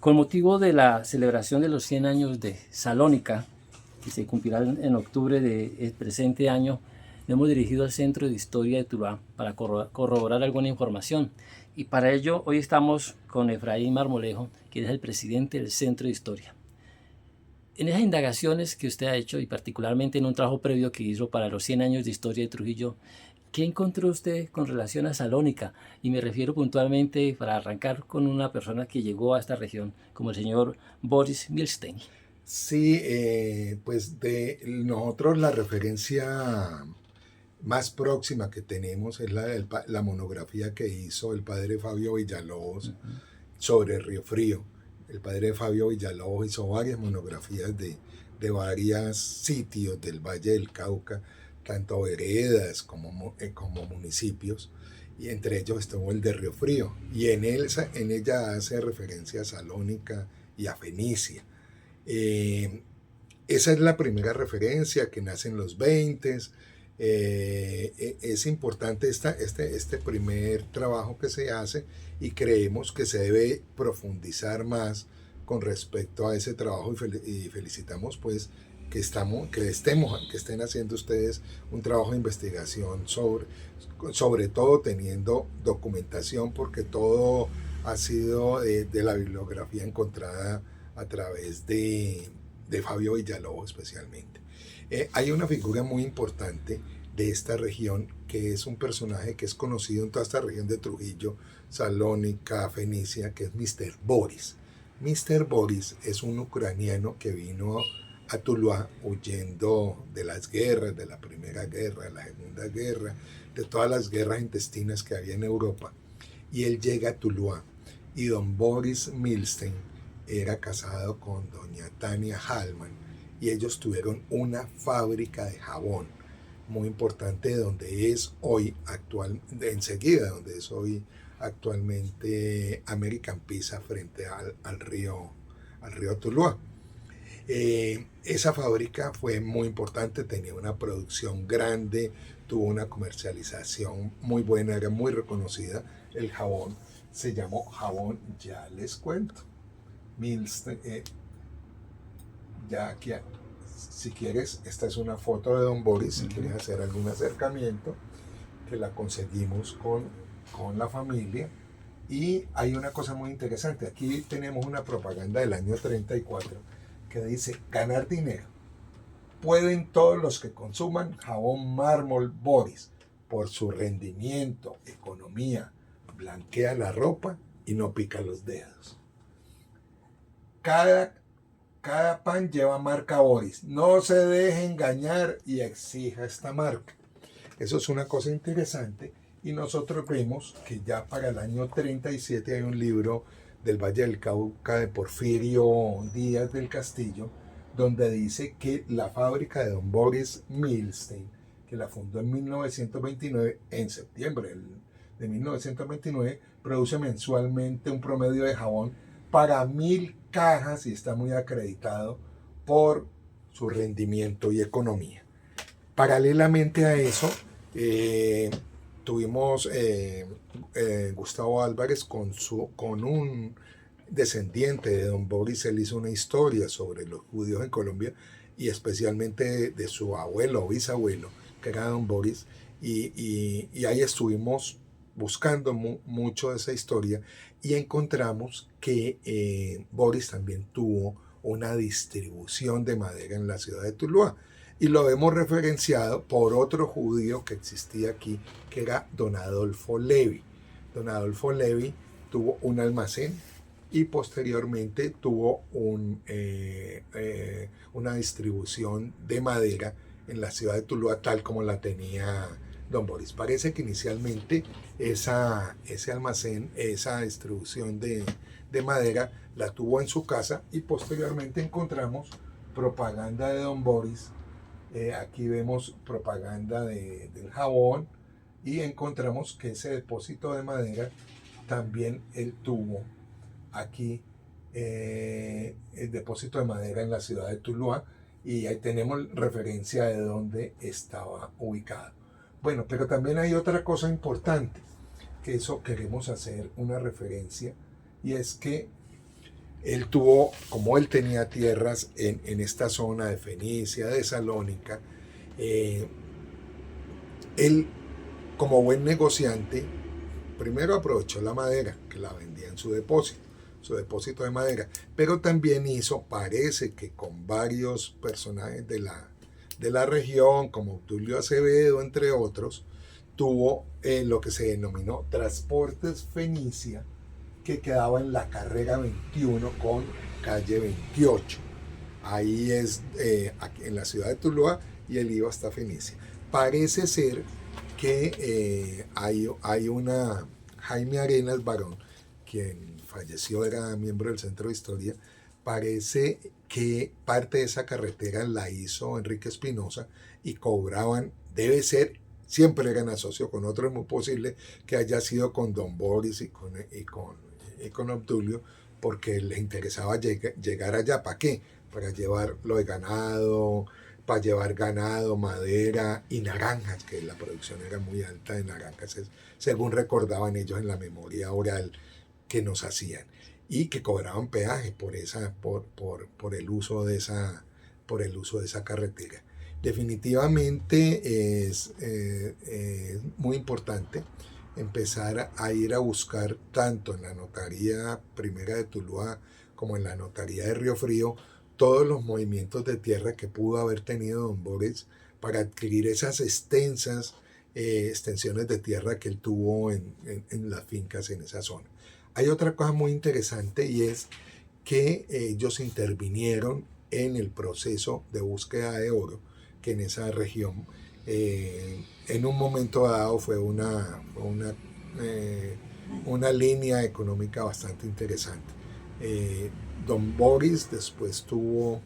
Con motivo de la celebración de los 100 años de Salónica, que se cumplirá en octubre del presente año, nos hemos dirigido al Centro de Historia de Tuluá para corroborar alguna información. Y para ello hoy estamos con Efraín Marmolejo, que es el presidente del Centro de Historia. En esas indagaciones que usted ha hecho, y particularmente en un trabajo previo que hizo para los 100 años de historia de Trujillo, ¿qué encontró usted con relación a Salónica? Y me refiero puntualmente, para arrancar, con una persona que llegó a esta región, como el señor Boris Milstein. Sí, pues de nosotros la referencia más próxima que tenemos es la monografía que hizo el padre Fabio Villalobos sobre Río Frío. El padre Fabio Villalobos hizo varias monografías de varios sitios del Valle del Cauca, tanto veredas como municipios, y entre ellos estuvo el de Río Frío. Y en ella hace referencia a Salónica y a Fenicia. Esa es la primera referencia que nace en los 20. Es importante este primer trabajo que se hace y creemos que se debe profundizar más con respecto a ese trabajo y felicitamos pues que estén haciendo ustedes un trabajo de investigación sobre todo teniendo documentación, porque todo ha sido de la bibliografía encontrada a través de Fabio Villalobos especialmente. Hay una figura muy importante de esta región que es un personaje que es conocido en toda esta región de Trujillo, Salónica, Fenicia, que es Mr. Boris. Mr. Boris es un ucraniano que vino a Tuluá huyendo de las guerras, de la Primera Guerra, de la Segunda Guerra, de todas las guerras intestinas que había en Europa. Y él llega a Tuluá. Y don Boris Milstein era casado con doña Tania Hallman y ellos tuvieron una fábrica de jabón muy importante donde es hoy actualmente American Pizza frente al río Tuluá. Esa fábrica fue muy importante, tenía una producción grande, tuvo una comercialización muy buena, era muy reconocida. El jabón se llamó jabón, ya les cuento. Milstein, ya aquí, si quieres, esta es una foto de don Boris, si quieres hacer algún acercamiento, que la conseguimos con la familia. Y hay una cosa muy interesante, aquí tenemos una propaganda del año 34 que dice: ganar dinero pueden todos los que consuman jabón mármol Boris, por su rendimiento, economía, blanquea la ropa y no pica los dedos. Cada pan lleva marca Boris. No se deje engañar y exija esta marca. Eso es una cosa interesante. Y nosotros vemos que ya para el año 37 hay un libro del Valle del Cauca de Porfirio Díaz del Castillo, donde dice que la fábrica de don Boris Milstein, que la fundó en 1929, en septiembre de 1929, produce mensualmente un promedio de jabón para 1000 cajas y está muy acreditado por su rendimiento y economía. Paralelamente a eso, tuvimos Gustavo Álvarez con un descendiente de don Boris. Él hizo una historia sobre los judíos en Colombia y especialmente de su abuelo o bisabuelo, que era don Boris, y ahí estuvimos buscando mucho de esa historia y encontramos que Boris también tuvo una distribución de madera en la ciudad de Tuluá, y lo hemos referenciado por otro judío que existía aquí, que era don Adolfo Levi. Don Adolfo Levi tuvo un almacén y posteriormente tuvo una distribución de madera en la ciudad de Tuluá, tal como la tenía don Boris. Parece que inicialmente ese almacén, esa distribución de madera, la tuvo en su casa, y posteriormente encontramos propaganda de don Boris. Aquí vemos propaganda del jabón y encontramos que ese depósito de madera también él tuvo aquí, el depósito de madera en la ciudad de Tuluá, y ahí tenemos referencia de dónde estaba ubicado. Bueno, pero también hay otra cosa importante, que eso queremos hacer una referencia, y es que él tuvo, como él tenía tierras en esta zona de Fenicia, de Salónica, eh, él, como buen negociante, primero aprovechó la madera, que la vendía en su depósito de madera, pero también parece que con varios personajes de la región, como Tulio Acevedo, entre otros, tuvo lo que se denominó Transportes Fenicia, que quedaba en la carrera 21 con calle 28. Ahí es aquí en la ciudad de Tuluá, y él iba hasta Fenicia. Parece ser que hay una Jaime Arenas Barón, quien falleció, era miembro del Centro de Historia. Parece que parte de esa carretera la hizo Enrique Espinosa y cobraban, debe ser, siempre eran asociados con otro, es muy posible que haya sido con Don Boris y con Obdulio, porque les interesaba llegar allá. ¿Para qué? Para llevar lo de ganado, para llevar ganado, madera y naranjas, que la producción era muy alta de naranjas, según recordaban ellos en la memoria oral que nos hacían, y que cobraban peaje por el uso de esa carretera. Definitivamente es muy importante empezar a ir a buscar tanto en la notaría primera de Tuluá como en la notaría de Río Frío todos los movimientos de tierra que pudo haber tenido don Boris para adquirir esas extensiones de tierra que él tuvo en las fincas en esa zona. Hay otra cosa muy interesante, y es que ellos intervinieron en el proceso de búsqueda de oro, que en esa región en un momento dado fue una línea económica bastante interesante. Don Boris después tuvo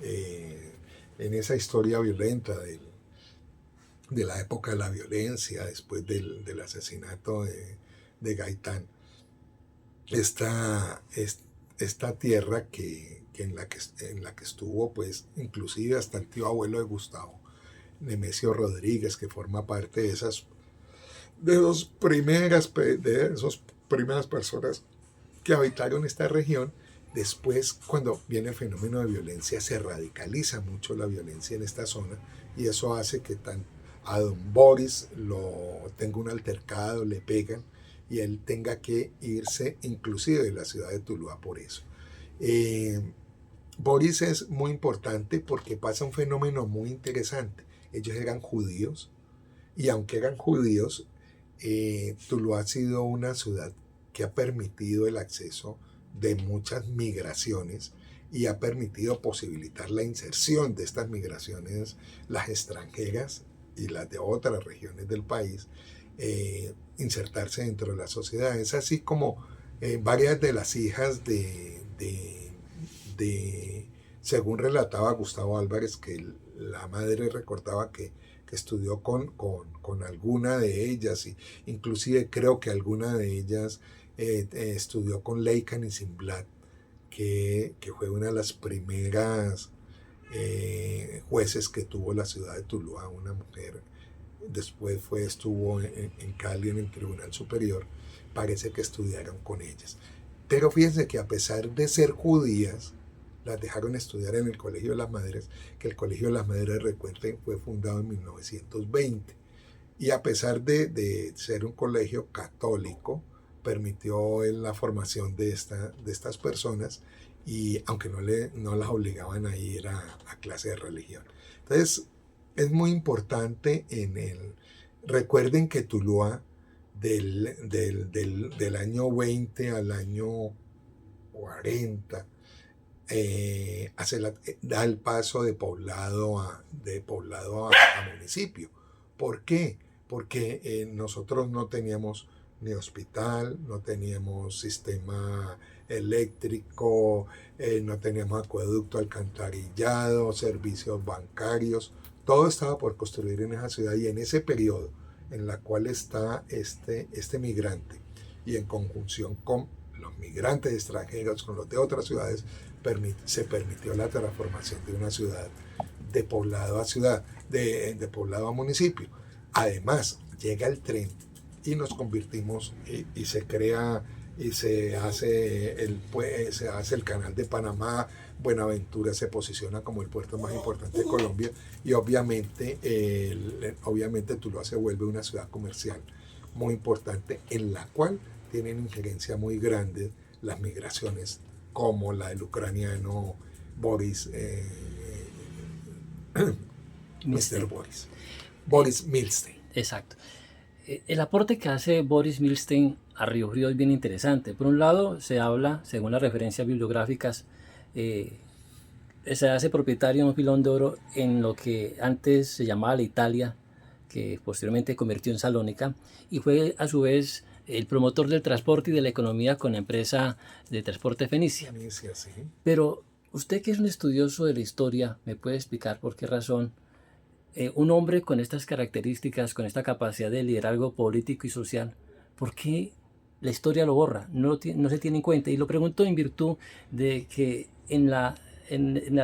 en esa historia violenta de la época de la violencia, después del asesinato de Gaitán, esta tierra en la que estuvo, pues, inclusive hasta el tío abuelo de Gustavo, Nemesio Rodríguez, que forma parte de esas primeras personas que habitaron esta región. Después, cuando viene el fenómeno de violencia, se radicaliza mucho la violencia en esta zona, y eso hace que a don Boris tenga un altercado, le pegan, y él tenga que irse inclusive de la ciudad de Tuluá por eso. Boris es muy importante porque pasa un fenómeno muy interesante. Ellos eran judíos, y aunque eran judíos, Tuluá ha sido una ciudad que ha permitido el acceso de muchas migraciones y ha permitido posibilitar la inserción de estas migraciones, las extranjeras y las de otras regiones del país, insertarse dentro de la sociedad. Es así como varias de las hijas según relataba Gustavo Álvarez, que la madre recordaba que estudió con alguna de ellas, y inclusive creo que alguna de ellas estudió con Leica Nisimblad, que fue una de las primeras jueces que tuvo la ciudad de Tuluá, una mujer. Después estuvo en Cali en el Tribunal Superior. Parece que estudiaron con ellas. Pero fíjense que a pesar de ser judías, las dejaron estudiar en el Colegio de las Madres, que el Colegio de las Madres, recuerden, fue fundado en 1920. Y a pesar de ser un colegio católico, permitió la formación de estas personas, y aunque no las obligaban a ir a clase de religión. Entonces, es muy importante recuerden que Tuluá del año 20 al año 40 da el paso de poblado a municipio. ¿Por qué? Porque nosotros no teníamos ni hospital, no teníamos sistema eléctrico, no teníamos acueducto, alcantarillado, servicios bancarios. Todo estaba por construir en esa ciudad, y en ese periodo en la cual está este migrante, y en conjunción con los migrantes extranjeros, con los de otras ciudades, se permitió la transformación de una ciudad de poblado a ciudad, de poblado a municipio. Además, llega el tren y nos convertimos y se crea y se hace el canal de Panamá. Buenaventura se posiciona como el puerto más importante de Colombia y obviamente Tuluá se vuelve una ciudad comercial muy importante en la cual tienen injerencia muy grande las migraciones como la del ucraniano Boris Mr. Boris Milstein. Exacto. El aporte que hace Boris Milstein a Río Frío es bien interesante. Por un lado, se habla, según las referencias bibliográficas, se hace propietario de un filón de oro en lo que antes se llamaba la Italia, que posteriormente convirtió en Salónica, y fue a su vez el promotor del transporte y de la economía con la empresa de transporte Fenicia. Fenicia, sí. Pero usted, que es un estudioso de la historia, ¿me puede explicar por qué razón un hombre con estas características, con esta capacidad de liderazgo político y social, por qué la historia lo borra, no se tiene en cuenta? Y lo pregunto en virtud de que en la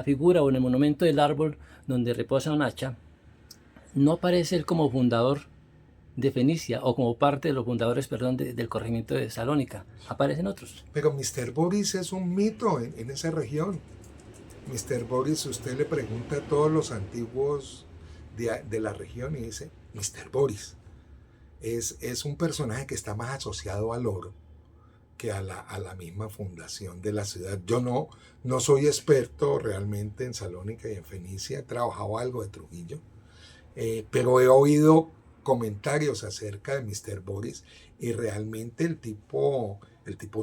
figura o en el monumento del árbol donde reposa un hacha, no aparece él como fundador de Fenicia o como parte de los fundadores, perdón, del corregimiento de Salónica. Aparecen otros. Pero Mr. Boris es un mito en esa región. Mr. Boris, usted le pregunta a todos los antiguos de la región y dice, Mr. Boris es un personaje que está más asociado al oro que a la misma fundación de la ciudad. Yo no soy experto realmente en Salónica y en Fenicia, he trabajado algo de Trujillo, pero he oído comentarios acerca de Mr. Boris y realmente el tipo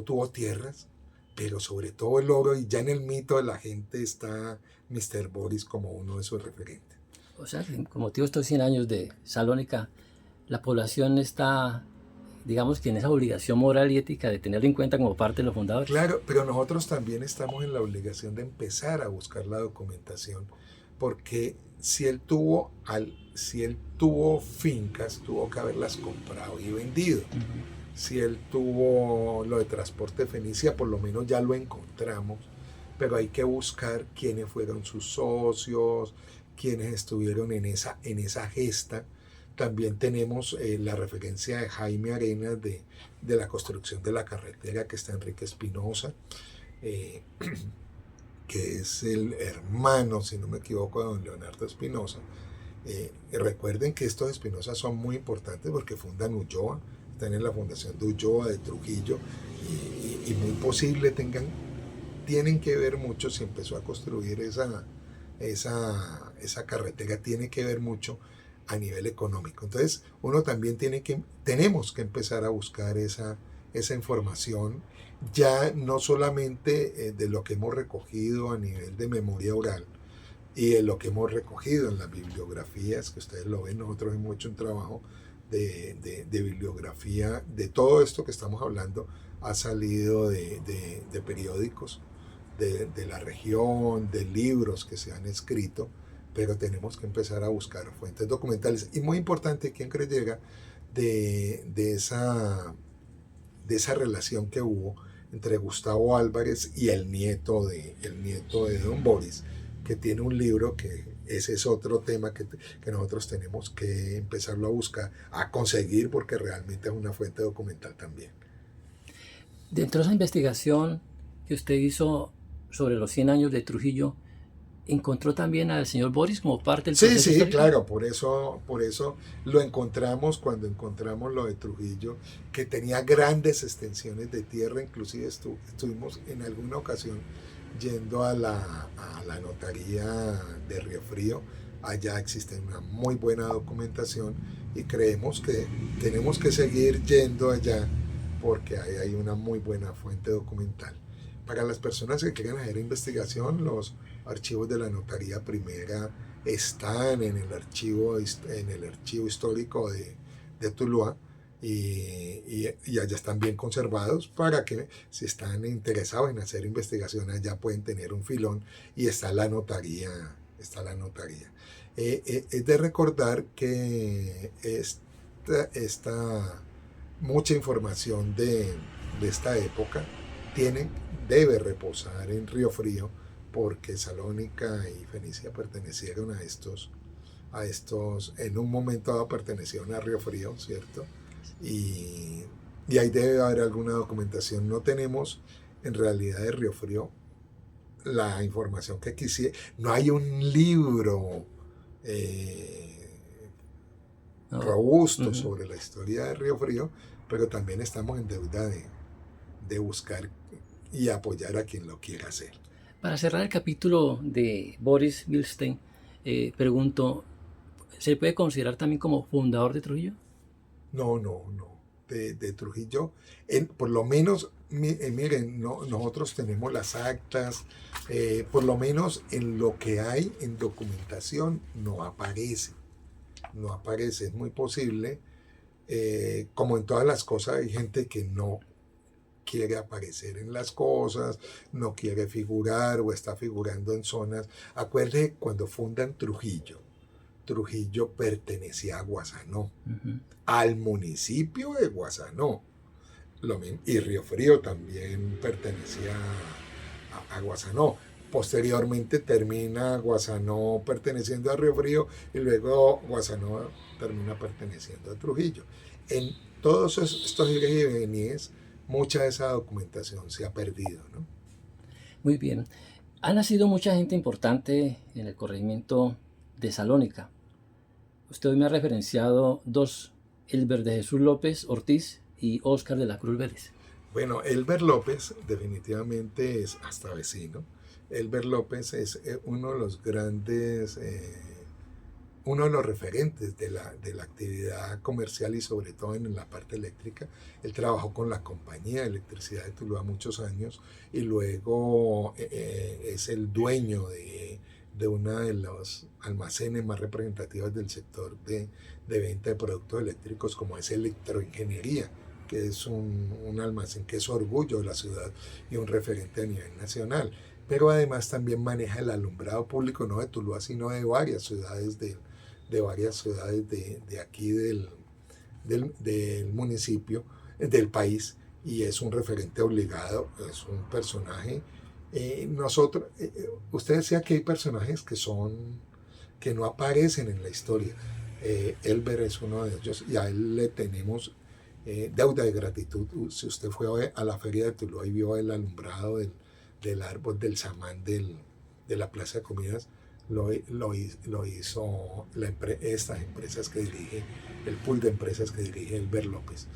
tuvo tierras, pero sobre todo el oro, y ya en el mito de la gente está Mr. Boris como uno de sus referentes. O sea, con motivo de estos 100 años de Salónica, la población está, digamos, que en esa obligación moral y ética de tenerlo en cuenta como parte de los fundadores. Claro, pero nosotros también estamos en la obligación de empezar a buscar la documentación, porque si él tuvo fincas, tuvo que haberlas comprado y vendido. Si él tuvo lo de transporte Fenicia, por lo menos ya lo encontramos, pero hay que buscar quiénes fueron sus socios, quiénes estuvieron en esa gesta. También tenemos la referencia de Jaime Arenas de la construcción de la carretera, que está Enrique Espinosa, que es el hermano, si no me equivoco, de don Leonardo Espinosa. Recuerden que estos Espinosa son muy importantes porque fundan Ulloa, están en la fundación de Ulloa, de Trujillo, y muy posible tienen que ver mucho si empezó a construir esa carretera, tiene que ver mucho a nivel económico. Entonces, uno también tenemos que empezar a buscar esa información, ya no solamente de lo que hemos recogido a nivel de memoria oral y de lo que hemos recogido en las bibliografías, que ustedes lo ven. Nosotros hemos hecho un trabajo de bibliografía de todo esto que estamos hablando, ha salido de periódicos de la región, de libros que se han escrito, pero tenemos que empezar a buscar fuentes documentales. Y muy importante, ¿quién cree llega de esa relación que hubo entre Gustavo Álvarez y el nieto de don Boris, que tiene un libro que ese es otro tema que nosotros tenemos que empezarlo a buscar, a conseguir, porque realmente es una fuente documental también. Dentro de esa investigación que usted hizo sobre los 100 años de Trujillo, ¿encontró también al señor Boris como parte del proceso Sí, histórico? claro, por eso lo encontramos cuando encontramos lo de Trujillo, que tenía grandes extensiones de tierra. Inclusive estuvimos en alguna ocasión yendo a la notaría de Río Frío. Allá existe una muy buena documentación y creemos que tenemos que seguir yendo allá porque ahí hay una muy buena fuente documental. Para las personas que quieran hacer investigación, los archivos de la Notaría Primera están en el archivo histórico de Tuluá y allá están bien conservados, para que si están interesados en hacer investigación allá pueden tener un filón, y está la notaría. Es de recordar que esta mucha información de esta época debe reposar en Río Frío, porque Salónica y Fenicia pertenecieron a estos, en un momento dado pertenecieron a Río Frío, ¿cierto? Y y ahí debe haber alguna documentación. No tenemos en realidad de Riofrío la información que quisiera. No hay un libro No. robusto Ujú. sobre la historia de Riofrío, pero también estamos en deuda de buscar y apoyar a quien lo quiera hacer. Para cerrar el capítulo de Boris Bilstein, pregunto, ¿se puede considerar también como fundador de Trujillo? No, no, no. De Trujillo, por lo menos, miren, no, nosotros tenemos las actas, por lo menos en lo que hay en documentación no aparece, no aparece, es muy posible. Como en todas las cosas, hay gente que no quiere aparecer en las cosas, no quiere figurar o está figurando en zonas. Acuerde cuando fundan Trujillo, Trujillo pertenecía a Guasanó, Ujú. al municipio de Guasanó. Y Río Frío también pertenecía a Guasanó. Posteriormente termina Guasanó perteneciendo a Río Frío y luego Guasanó termina perteneciendo a Trujillo. En todos estos ires y venires, mucha de esa documentación se ha perdido, ¿no? Muy bien. Ha nacido mucha gente importante en el corregimiento de Salónica. Usted hoy me ha referenciado dos, Elber de Jesús López Ortiz y Óscar de la Cruz Vélez. Bueno, Elber López definitivamente es hasta vecino. Elber López es uno de los grandes, uno de los referentes de la actividad comercial y sobre todo en la parte eléctrica. Él trabajó con la compañía de electricidad de Tuluá muchos años y luego es el dueño de uno de los almacenes más representativos del sector de venta de productos eléctricos como es Electroingeniería, que es un almacén que es orgullo de la ciudad y un referente a nivel nacional. Pero además también maneja el alumbrado público no de Tuluá, sino de varias ciudades de aquí del municipio, del país, y es un referente obligado, es un personaje. Usted decía que hay personajes que no aparecen en la historia. Elber es uno de ellos y a él le tenemos deuda de gratitud. Si usted fue a la feria de Tuluá y vio el alumbrado del árbol del samán de la plaza de comidas, lo hizo estas empresas que dirige, el pool de empresas que dirige Elber López.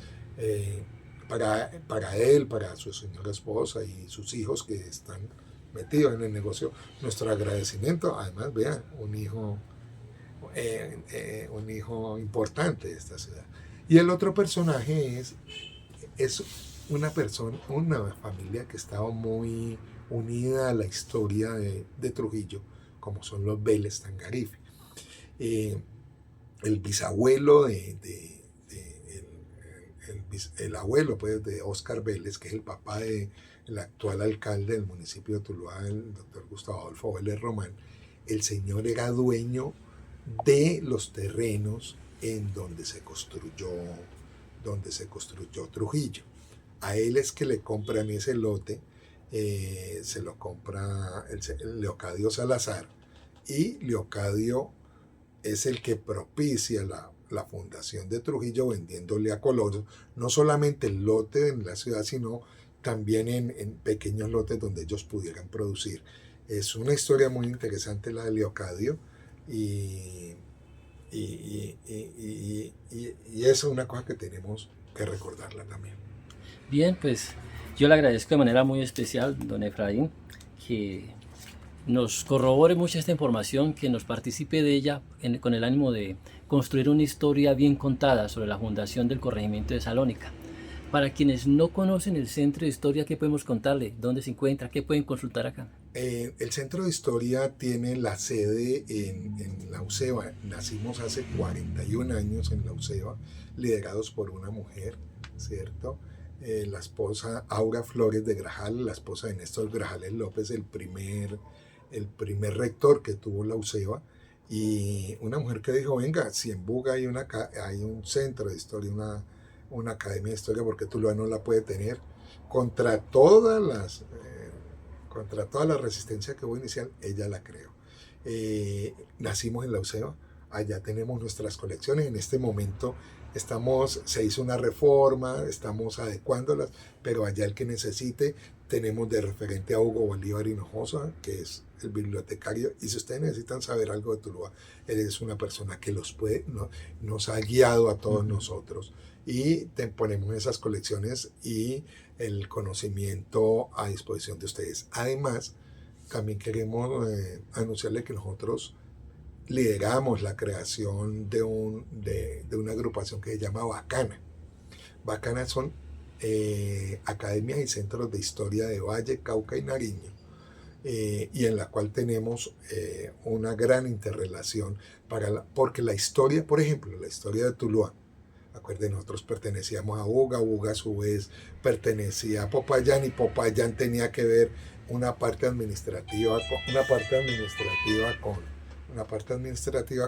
Para él, para su señora esposa y sus hijos que están metidos en el negocio, nuestro agradecimiento. Además, vean, un hijo importante de esta ciudad. Y el otro personaje es una familia que estaba muy unida a la historia de Trujillo, como son los Vélez Tangarife. Eh, el bisabuelo el abuelo pues, de Óscar Vélez, que es el papá del actual alcalde del municipio de Tuluá, el doctor Gustavo Adolfo Vélez Román, el señor era dueño de los terrenos en donde se construyó Trujillo. A él es que le compran ese lote, se lo compra el Leocadio Salazar, y Leocadio es el que propicia la fundación de Trujillo vendiéndole a Coloso no solamente el lote en la ciudad, sino también en pequeños lotes donde ellos pudieran producir. Es una historia muy interesante la de Leocadio y, y es una cosa que tenemos que recordarla también. Bien, pues yo le agradezco de manera muy especial, don Efraín, que nos corrobore mucha esta información, que nos participe de ella con el ánimo de construir una historia bien contada sobre la fundación del corregimiento de Salónica. Para quienes no conocen el Centro de Historia, ¿qué podemos contarle? ¿Dónde se encuentra? ¿Qué pueden consultar acá? El Centro de Historia tiene la sede en la UCEBA. Nacimos hace 41 años en la UCEBA, liderados por una mujer, ¿cierto? La esposa Aura Flores de Grajal, la esposa de Néstor Grajales López, el primer rector que tuvo la UCEBA, y una mujer que dijo, venga, si en Buga hay un centro de historia, una academia de historia, porque Tuluá no la puede tener, contra contra toda la resistencia que hubo inicial, ella la creó. Nacimos en la UCEBA, allá tenemos nuestras colecciones, en este momento se hizo una reforma, estamos adecuándolas, pero allá el que necesite, tenemos de referente a Hugo Bolívar Hinojosa, que es el bibliotecario, y si ustedes necesitan saber algo de Tuluá, él es una persona que nos ha guiado a todos nosotros, y ponemos esas colecciones y el conocimiento a disposición de ustedes. Además, también queremos anunciarles que nosotros lideramos la creación de una agrupación que se llama Bacana. Bacana son academias y centros de historia de Valle, Cauca y Nariño, y en la cual tenemos una gran interrelación porque la historia, por ejemplo, la historia de Tuluá, acuérdense, nosotros pertenecíamos a Buga, Buga a su vez pertenecía a Popayán, y Popayán tenía que ver una parte administrativa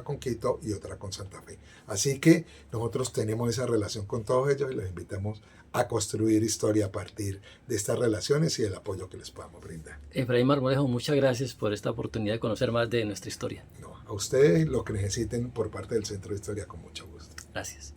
con Quito y otra con Santa Fe. Así que nosotros tenemos esa relación con todos ellos y los invitamos a construir historia a partir de estas relaciones y del apoyo que les podamos brindar. Efraín Marmolejo, muchas gracias por esta oportunidad de conocer más de nuestra historia. No, a ustedes lo que necesiten por parte del Centro de Historia, con mucho gusto. Gracias.